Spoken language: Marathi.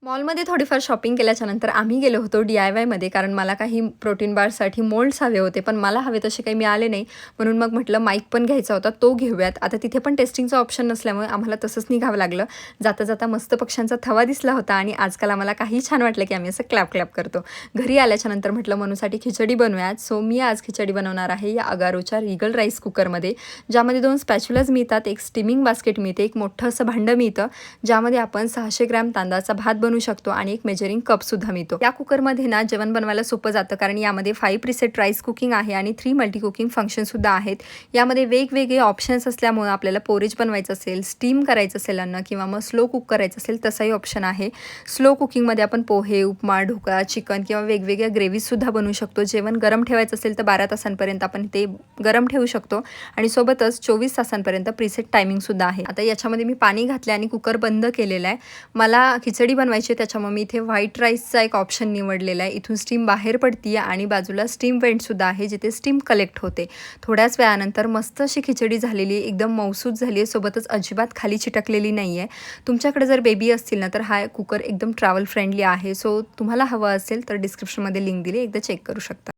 मॉलमध्ये थोडीफार शॉपिंग केल्याच्यानंतर आम्ही गेलो होतो DIYमध्ये, कारण मला काही प्रोटीन बारसाठी मोल्ड्स हवे होते, पण मला हवे तसे काही मिळाले नाही. म्हणून मग म्हटलं माईक पण घ्यायचा होता, तो घेऊयात. आता तिथे पण टेस्टिंगचा ऑप्शन नसल्यामुळे आम्हाला तसंच निघावं लागलं. जाता जाता मस्त पक्ष्यांचा थवा दिसला होता आणि आजकाल आम्हाला काही छान वाटलं की आम्ही असं क्लॅप क्लॅप करतो. घरी आल्याच्यानंतर म्हटलं मनूसाठी खिचडी बनवूयात. सो मी आज खिचडी बनवणार आहे या अगारोच्या रिगल राईस कुकरमध्ये, ज्यामध्ये 2 स्पॅच्युलाज मिळतात, एक स्टीमिंग बास्केट मिळते, एक मोठं असं भांडं मिळतं, ज्यामध्ये आपण 600 ग्रॅम तांदळाचा भात बनवू शकतो आणि एक मेजरिंग कप सुद्धा मिळतो. या कुकरमध्ये ना जेवण बनवायला सोपं जातं, कारण यामध्ये 5 प्रीसेट राईस कुकिंग आहे आणि 3 मल्टी कुकिंग फंक्शन सुद्धा आहेत. यामध्ये वेगवेगळे ऑप्शन्स असल्यामुळे आपल्याला पोरेज बनवायचं असेल, स्टीम करायचं असेल अन्न, किंवा मग स्लो कुक करायचं असेल तसाही ऑप्शन आहे. स्लो कुकिंगमध्ये आपण पोहे, उपमा, ढोकळा, चिकन किंवा वेगवेगळ्या ग्रेव्हीज सुद्धा बनवू शकतो. जेवण गरम ठेवायचं असेल तर 12 तासांपर्यंत आपण ते गरम ठेवू शकतो आणि सोबतच 24 तासांपर्यंत प्रीसेट टायमिंग सुद्धा आहे. आता याच्यामध्ये मी पाणी घातले आणि कुकर बंद केलेला आहे. मला खिचडी बनवायची, त्याच्यामुळे मी इथे व्हाईट राईसचा एक ऑप्शन निवडलेला आहे. इथून स्टीम बाहेर पडते आणि बाजूला स्टीम वेंट सुद्धा आहे, जिथे स्टीम कलेक्ट होते. थोड्याच वेळानंतर मस्त अशी खिचडी झालेली आहे, एकदम मौसूद झाली आहे, सोबतच अजिबात खाली चिटकलेली नाही आहे. तुमच्याकडे जर बेबी असतील ना, तर हा कुकर एकदम ट्रॅव्हल फ्रेंडली आहे. सो तुम्हाला हवं असेल तर डिस्क्रिप्शनमध्ये लिंक दिली, एकदा चेक करू शकता.